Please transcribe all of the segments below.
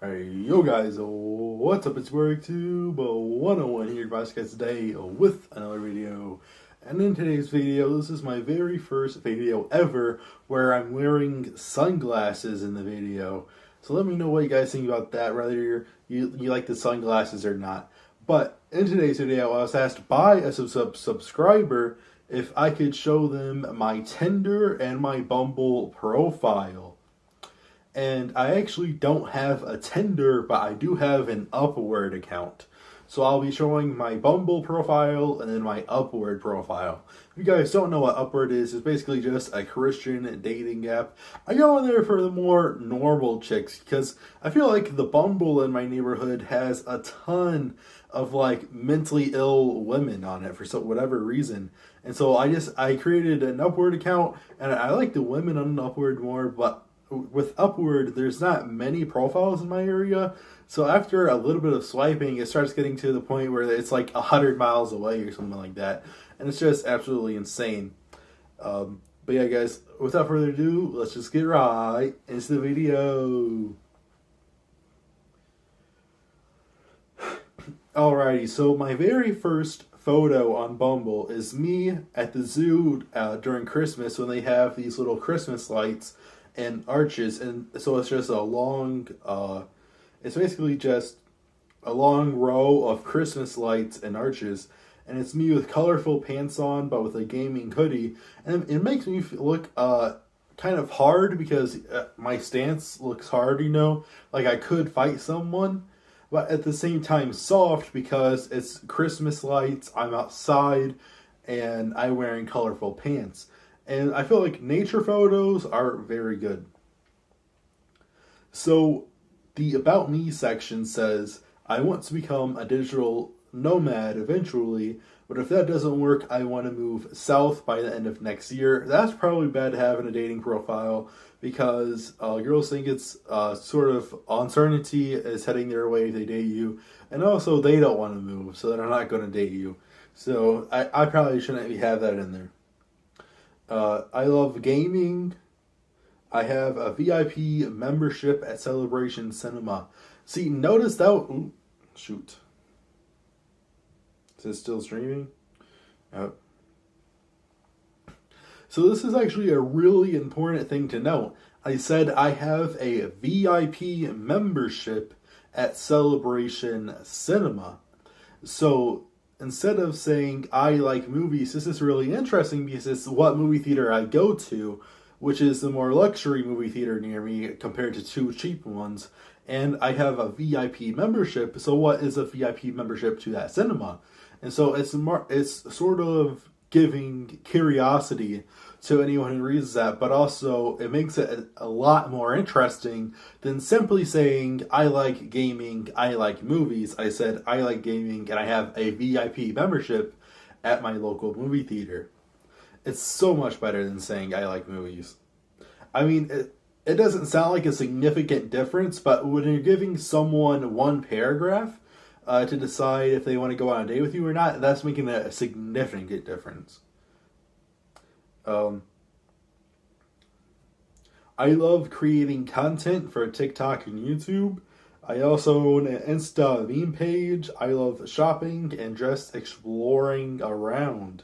Hey, yo guys, what's up? It's WorkTube 101 here, guys today with another video. And in today's video, this is my very first video ever where I'm wearing sunglasses in the video. So let me know what you guys think about that, whether you like the sunglasses or not. But in today's video, I was asked by a subscriber if I could show them my Tinder and my Bumble profile. And I actually don't have a Tinder, but I do have an Upward account. So I'll be showing my Bumble profile and then my Upward profile. If you guys don't know what Upward is, it's basically just a Christian dating app. I go on there for the more normal chicks because I feel like the Bumble in my neighborhood has a ton of like mentally ill women on it for whatever reason. And so I created an Upward account and I like the women on Upward more, but with Upward, there's not many profiles in my area. So after a little bit of swiping, it starts getting to the point where it's like 100 miles away or something like that. And it's just absolutely insane. But yeah, guys, without further ado, let's just get right into the video. Alrighty, so my very first photo on Bumble is me at the zoo during Christmas when they have these little Christmas lights and arches, and so it's just a long it's basically just a long row of Christmas lights and arches, and it's me with colorful pants on but with a gaming hoodie, and it makes me look kind of hard because my stance looks hard, like I could fight someone, but at the same time soft because it's Christmas lights, I'm outside, and I'm wearing colorful pants. And I feel like nature photos are very good. So the About Me section says, I want to become a digital nomad eventually, but if that doesn't work, I want to move south by the end of next year. That's probably bad having a dating profile because girls think it's sort of uncertainty is heading their way if they date you. And also they don't want to move, so they're not going to date you. So I probably shouldn't have that in there. I love gaming. I have a VIP membership at Celebration Cinema. See, notice that. Ooh, shoot. Is it still streaming? Oh. So this is actually a really important thing to note. I said I have a VIP membership at Celebration Cinema. So instead of saying I like movies, this is really interesting because it's what movie theater I go to, which is the more luxury movie theater near me compared to two cheap ones. And I have a VIP membership. So what is a VIP membership to that cinema? And so it's sort of giving curiosity to anyone who reads that, but also it makes it a lot more interesting than simply saying, I like gaming, I like movies. I said, I like gaming, and I have a VIP membership at my local movie theater. It's so much better than saying, I like movies. I mean, it doesn't sound like a significant difference, but when you're giving someone one paragraph to decide if they want to go on a date with you or not, that's making a significant difference. I love creating content for TikTok and YouTube. I also own an Insta meme page. I love shopping and just exploring around.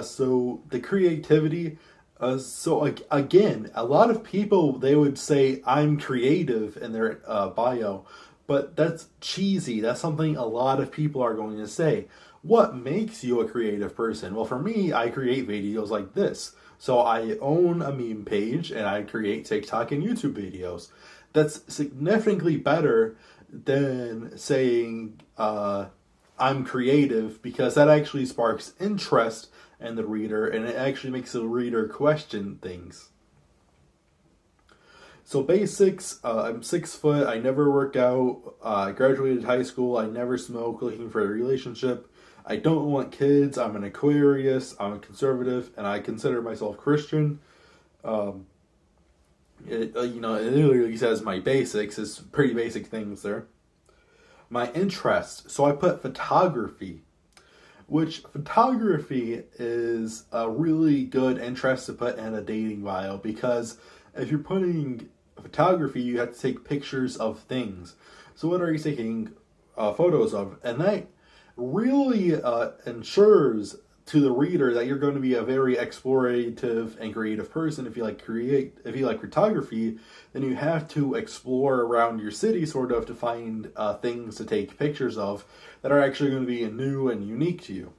So the creativity. Again, a lot of people, they would say I'm creative in their bio, but that's cheesy. That's something a lot of people are going to say. What makes you a creative person? Well, for me, I create videos like this. So I own a meme page and I create TikTok and YouTube videos. That's significantly better than saying I'm creative, because that actually sparks interest in the reader and it actually makes the reader question things. So basics, I'm 6 foot, I never work out, I graduated high school, I never smoke, looking for a relationship, I don't want kids, I'm an Aquarius, I'm a conservative, and I consider myself Christian. It literally says my basics, it's pretty basic things there. My interest, so I put photography, which photography is a really good interest to put in a dating bio, because if you're putting photography, you have to take pictures of things. So what are you taking photos of? And that really ensures to the reader that you're going to be a very explorative and creative person. If you like photography, then you have to explore around your city sort of to find things to take pictures of that are actually going to be new and unique to you.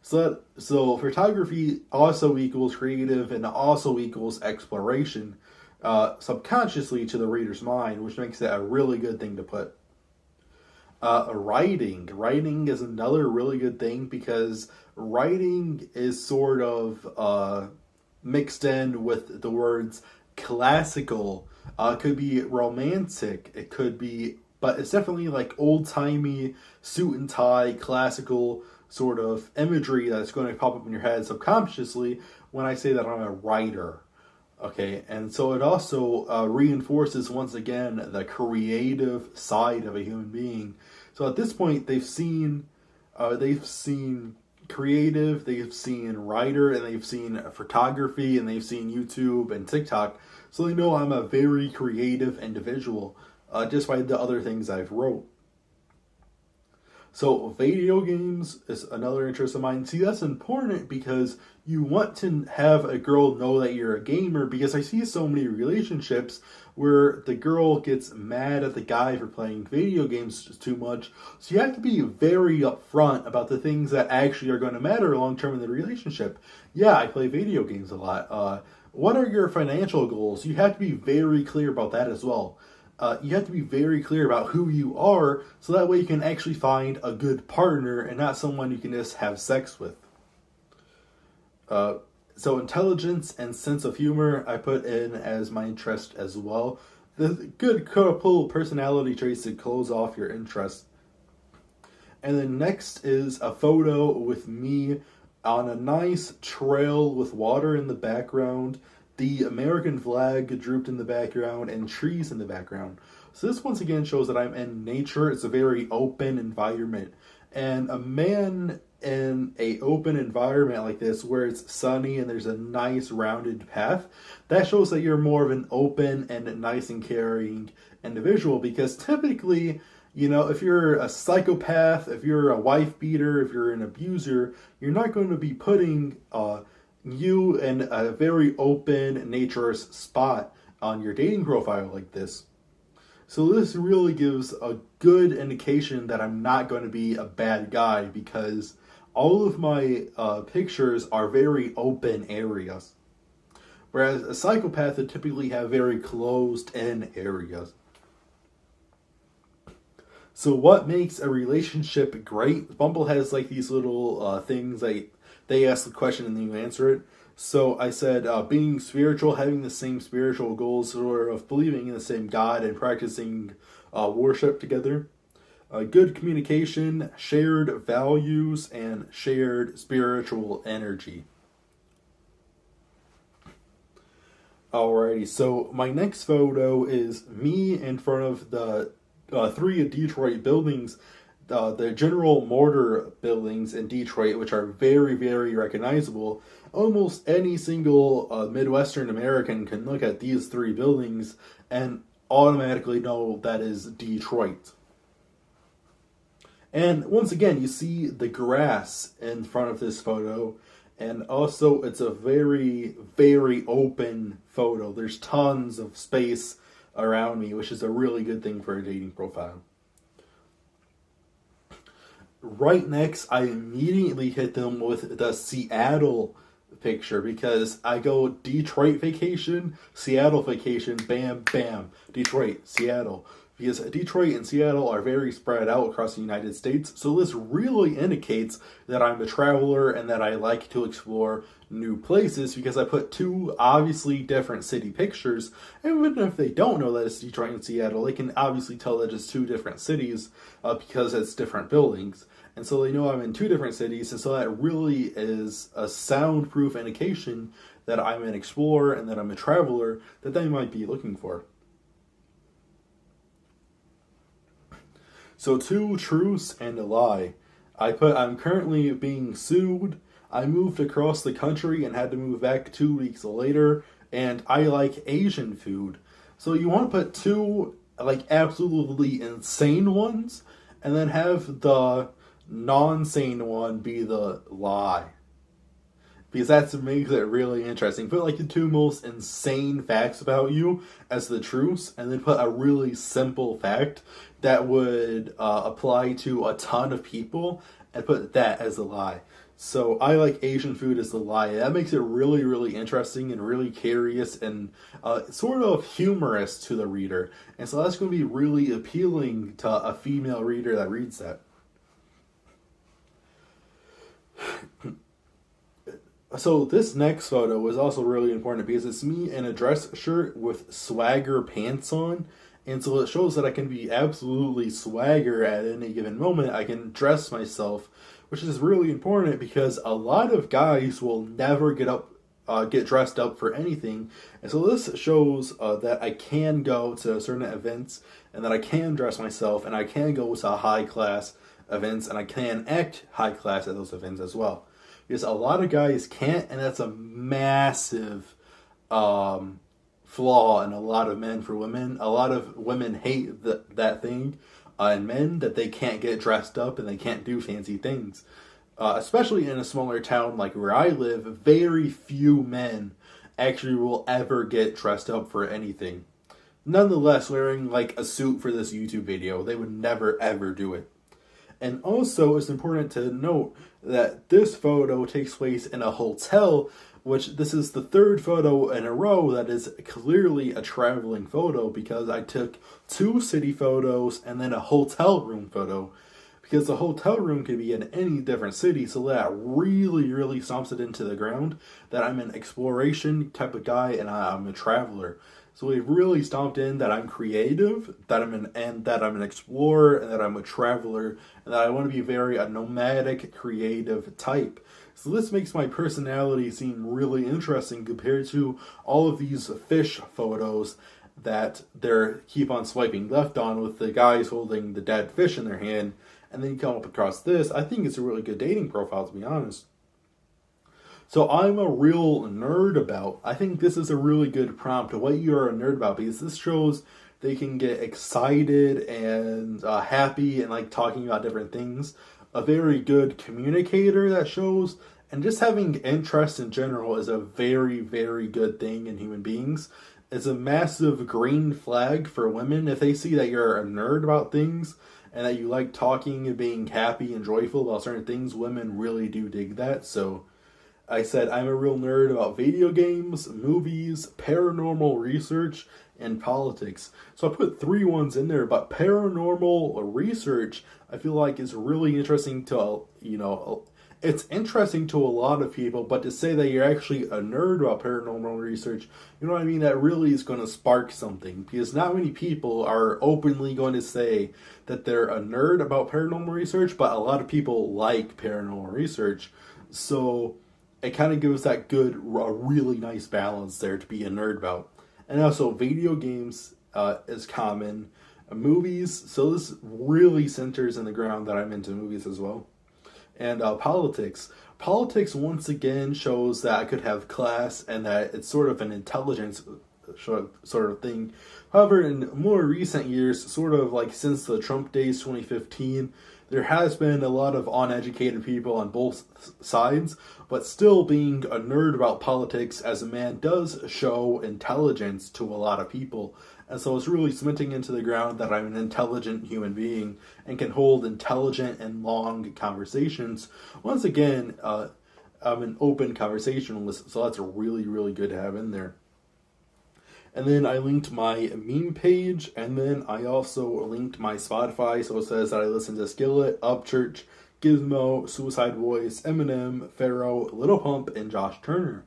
So photography also equals creative and also equals exploration subconsciously to the reader's mind, which makes it a really good thing to put. Writing is another really good thing because writing is sort of mixed in with the words classical. It could be romantic, it could be, but it's definitely like old-timey suit and tie classical sort of imagery that's going to pop up in your head subconsciously when I say that I'm a writer. Okay, and so it also reinforces once again the creative side of a human being. So at this point, they've seen creative, they've seen writer, and they've seen photography, and they've seen YouTube and TikTok. So they know I'm a very creative individual just by the other things I've wrote. So video games is another interest of mine. See, that's important because you want to have a girl know that you're a gamer, because I see so many relationships where the girl gets mad at the guy for playing video games too much. So you have to be very upfront about the things that actually are going to matter long term in the relationship. Yeah, I play video games a lot. What are your financial goals? You have to be very clear about that as well. You have to be very clear about who you are, so that way you can actually find a good partner and not someone you can just have sex with. So intelligence and sense of humor I put in as my interest as well. The good couple personality traits to close off your interest. And then next is a photo with me on a nice trail with water in the background, the American flag drooped in the background, and trees in the background. So this once again shows that I'm in nature. It's a very open environment. And a man in a open environment like this, where it's sunny and there's a nice rounded path, that shows that you're more of an open and nice and caring individual. Because typically, you know, if you're a psychopath, if you're a wife beater, if you're an abuser, you're not going to be putting you in a very open, naturous spot on your dating profile like this. So this really gives a good indication that I'm not going to be a bad guy, because all of my pictures are very open areas. Whereas a psychopath would typically have very closed-in areas. So what makes a relationship great? Bumble has like these little things that they ask the question and then you answer it. So I said being spiritual, having the same spiritual goals, sort of believing in the same God and practicing worship together. Good communication, shared values, and shared spiritual energy. Alrighty, so my next photo is me in front of the 3 Detroit buildings, the General Mortar buildings in Detroit, which are very, very recognizable. Almost any single Midwestern American can look at these 3 buildings and automatically know that is Detroit. And once again, you see the grass in front of this photo, and also it's a very, very open photo. There's tons of space around me, which is a really good thing for a dating profile. Right next, I immediately hit them with the Seattle picture, because I go Detroit vacation, Seattle vacation, bam, bam, Detroit, Seattle. Because Detroit and Seattle are very spread out across the United States, so this really indicates that I'm a traveler and that I like to explore new places, because I put 2 obviously different city pictures. And even if they don't know that it's Detroit and Seattle, they can obviously tell that it's 2 different cities because it's different buildings. And so they know I'm in 2 different cities, and so that really is a soundproof indication that I'm an explorer and that I'm a traveler that they might be looking for. So 2 truths and a lie. I put I'm currently being sued, I moved across the country and had to move back 2 weeks later, and I like Asian food. So you want to put two like absolutely insane ones, and then have the non-sane one be the lie. Because that makes it really interesting. Put like the two most insane facts about you as the truths, and then put a really simple fact that would apply to a ton of people, and put that as a lie. So I like Asian food as the lie. That makes it really, really interesting and really curious and sort of humorous to the reader. And so that's going to be really appealing to a female reader that reads that. So this next photo was also really important because it's me in a dress shirt with swagger pants on. And so it shows that I can be absolutely swagger at any given moment. I can dress myself, which is really important because a lot of guys will never get dressed up for anything. And so this shows that I can go to certain events and that I can dress myself and I can go to high class events and I can act high class at those events as well. Because a lot of guys can't, and that's a massive flaw in a lot of men for women. A lot of women hate that thing in men, that they can't get dressed up and they can't do fancy things. Especially in a smaller town like where I live, very few men actually will ever get dressed up for anything. Nonetheless, wearing like a suit for this YouTube video, they would never ever do it. And also, it's important to note that this photo takes place in a hotel, which this is the third photo in a row that is clearly a traveling photo because I took 2 city photos and then a hotel room photo. Because the hotel room could be in any different city, so that really, really stomps it into the ground that I'm an exploration type of guy and I'm a traveler. So we've really stomped in that I'm creative, that I'm an explorer, and that I'm a traveler, and that I want to be a nomadic, creative type. So this makes my personality seem really interesting compared to all of these fish photos that they keep on swiping left on with the guys holding the dead fish in their hand, and then you come up across this. I think it's a really good dating profile, to be honest. So I'm a real nerd about. I think this is a really good prompt to what you're a nerd about because this shows they can get excited and happy and like talking about different things. A very good communicator that shows, and just having interest in general is a very, very good thing in human beings. It's a massive green flag for women if they see that you're a nerd about things and that you like talking and being happy and joyful about certain things. Women really do dig that. So I said I'm a real nerd about video games, movies, paranormal research, and politics. So I put 3 ones in there, but paranormal research I feel like is really interesting to, it's interesting to a lot of people, but to say that you're actually a nerd about paranormal research, you know what I mean, that really is going to spark something, because not many people are openly going to say that they're a nerd about paranormal research, but a lot of people like paranormal research, so it kind of gives that a really nice balance there to be a nerd about. And also, video games is common. Movies, so this really centers in the ground that I'm into movies as well. And politics. Politics, once again, shows that I could have class and that it's sort of an intelligence sort of thing. However, in more recent years, sort of like since the Trump days 2015, there has been a lot of uneducated people on both sides, but still being a nerd about politics as a man does show intelligence to a lot of people. And so it's really cementing into the ground that I'm an intelligent human being and can hold intelligent and long conversations. Once again, I'm an open conversationalist, so that's really, really good to have in there. And then I linked my meme page, and then I also linked my Spotify, so it says that I listen to Skillet, Upchurch, Gizmo, Suicide Voice, Eminem, Pharaoh, Little Pump, and Josh Turner.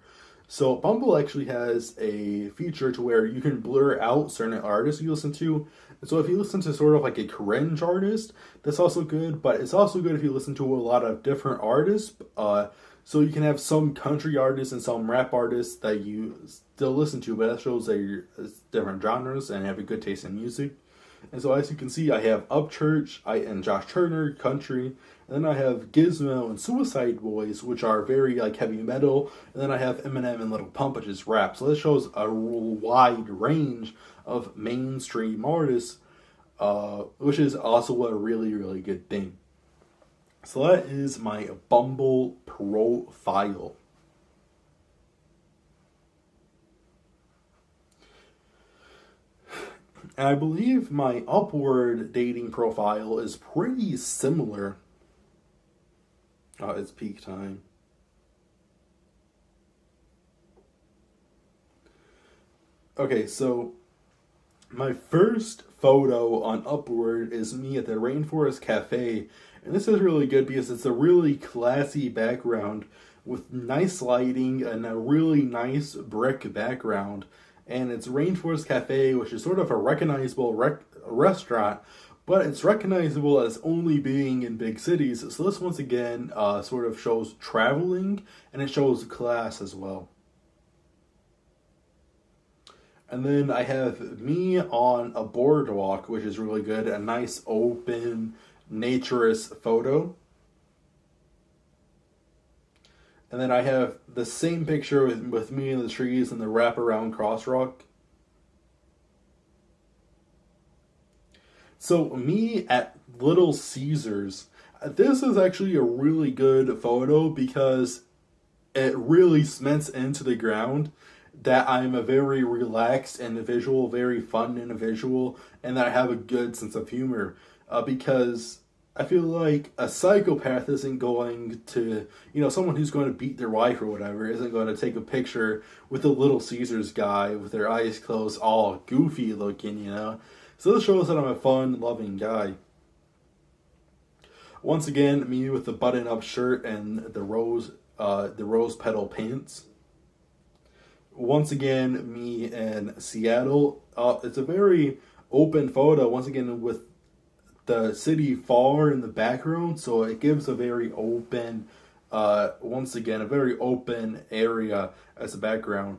So Bumble actually has a feature to where you can blur out certain artists you listen to. And so if you listen to sort of like a cringe artist, that's also good, but it's also good if you listen to a lot of different artists. So you can have some country artists and some rap artists that you still listen to, but that shows that you're different genres and have a good taste in music. And so as you can see, I have Upchurch and Josh Turner, country, and then I have Gizmo and Suicide Boys, which are very like heavy metal, and then I have Eminem and Little Pump, which is rap. So this shows a wide range of mainstream artists, which is also a really, really good thing. So that is my Bumble profile. And I believe my Upward dating profile is pretty similar. Oh, it's peak time. Okay, so my first photo on Upward is me at the Rainforest Cafe. And this is really good because it's a really classy background with nice lighting and a really nice brick background. And it's Rainforest Cafe, which is sort of a recognizable restaurant, but it's recognizable as only being in big cities. So this once again sort of shows traveling, and it shows class as well. And then I have me on a boardwalk, which is really good. A nice open, naturist photo. And then I have the same picture with me in the trees and the wraparound crosswalk. So me at Little Caesars. This is actually a really good photo because it really cements into the ground that I'm a very relaxed individual, very fun individual, and that I have a good sense of humor. Because I feel like a psychopath isn't going to, someone who's going to beat their wife or whatever, isn't going to take a picture with a Little Caesars guy with their eyes closed, all goofy looking, So this shows that I'm a fun, loving guy. Once again, me with the button-up shirt and the rose petal pants. Once again, me in Seattle. It's a very open photo, once again, with the city far in the background, so it gives a very open, once again, a very open area as a background,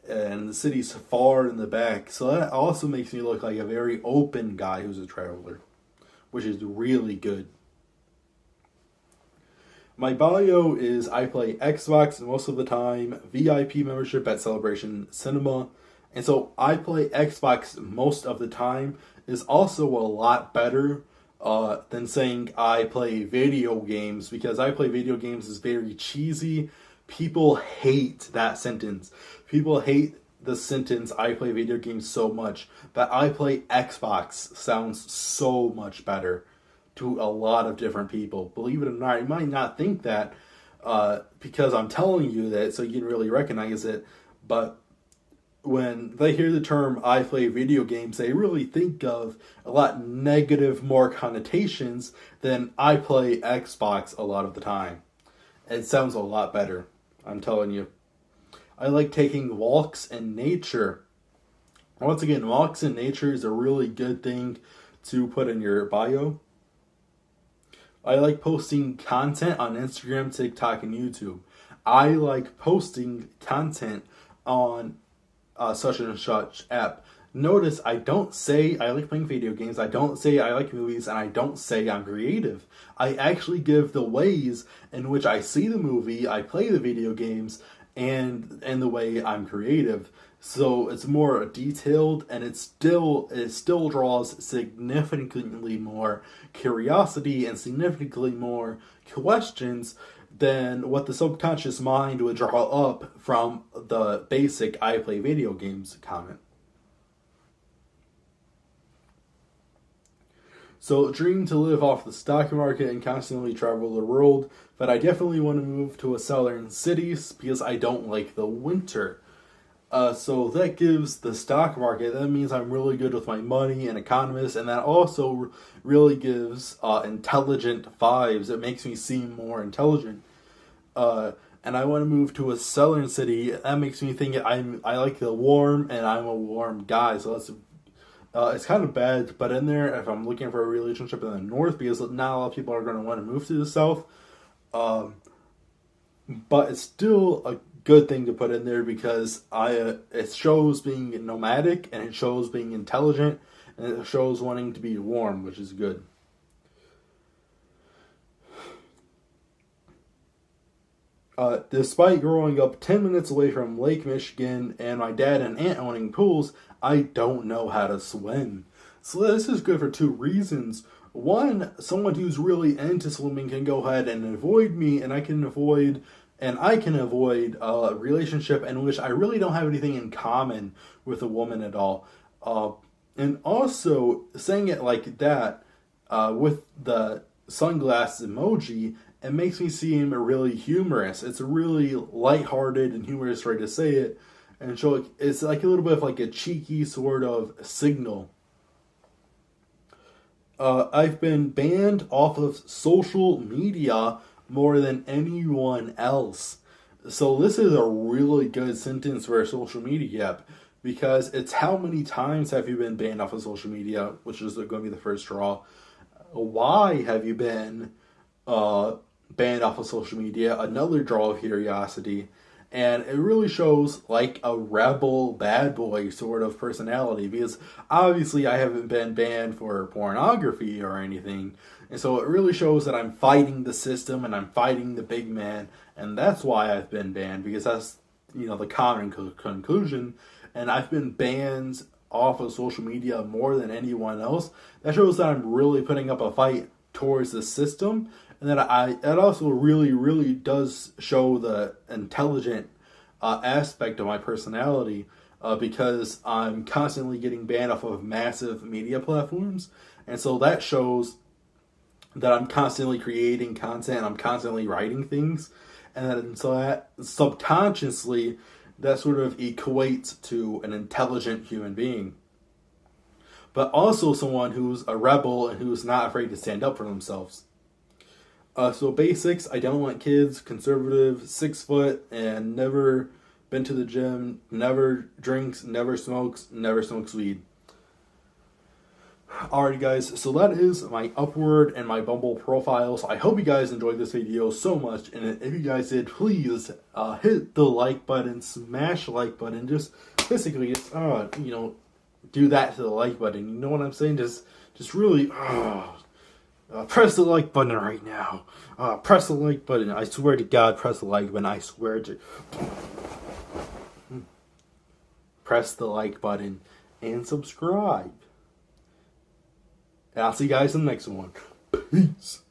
and the city's far in the back, so that also makes me look like a very open guy who's a traveler, which is really good. My bio is I play Xbox most of the time, VIP membership at Celebration Cinema, and so I play Xbox most of the time is also a lot better than saying I play video games, because I play video games is very cheesy. People hate that sentence. People hate the sentence I play video games so much, but I play Xbox sounds so much better to a lot of different people. Believe it or not, you might not think that because I'm telling you that so you can really recognize it, but when they hear the term I play video games, they really think of a lot negative, more connotations than I play Xbox a lot of the time. It sounds a lot better, I'm telling you. I like taking walks in nature. Once again, walks in nature is a really good thing to put in your bio. I like posting content on Instagram, TikTok, and YouTube. I like posting content on such and such app. Notice I don't say I like playing video games, I don't say I like movies, and I don't say I'm creative. I actually give the ways in which I see the movie, I play the video games, and the way I'm creative. So it's more detailed, and it still draws significantly more curiosity and significantly more questions than what the subconscious mind would draw up from the basic I play video games comment. So dream to live off the stock market and constantly travel the world, but I definitely want to move to a southern cities because I don't like the winter. So that gives the stock market, that means I'm really good with my money and economist, and that also really gives intelligent vibes. It makes me seem more intelligent. And I want to move to a southern city. That makes me think I like the warm, and I'm a warm guy. So that's it's kind of bad to put in there if I'm looking for a relationship in the north, because not a lot of people are going to want to move to the south. But it's still a good thing to put in there because it shows being nomadic, and it shows being intelligent, and it shows wanting to be warm, which is good. Despite growing up 10 minutes away from Lake Michigan and my dad and aunt owning pools, I don't know how to swim. So this is good for two reasons. One, someone who's really into swimming can go ahead and avoid me, and I can avoid a relationship in which I really don't have anything in common with a woman at all. And also, saying it like that, with the sunglasses emoji, it makes me seem really humorous. It's a really lighthearted and humorous way to say it. And so it's like a little bit of like a cheeky sort of signal. I've been banned off of social media more than anyone else. So this is a really good sentence for a social media app, because it's how many times have you been banned off of social media, which is going to be the first draw. Why have you been banned off of social media? Another draw of curiosity. And it really shows like a rebel bad boy sort of personality, because obviously I haven't been banned for pornography or anything. And so it really shows that I'm fighting the system and I'm fighting the big man. And that's why I've been banned, because that's, the common conclusion. And I've been banned off of social media more than anyone else. That shows that I'm really putting up a fight towards the system. And that it also really, really does show the intelligent aspect of my personality, because I'm constantly getting banned off of massive media platforms. And so that shows that I'm constantly creating content, I'm constantly writing things. And so that subconsciously, that sort of equates to an intelligent human being. But also someone who's a rebel and who's not afraid to stand up for themselves. So basics, I don't want kids, conservative, 6 foot, and never been to the gym, never drinks, never smokes weed. Alrighty guys, so that is my Upward and my Bumble profiles. I hope you guys enjoyed this video so much, and if you guys did, please hit the like button, smash the like button, just basically just, do that to the like button. You know what I'm saying? Just really, press the like button right now. Press the like button. I swear to God, press the like button. I swear to. Press the like button and subscribe. And I'll see you guys in the next one. Peace.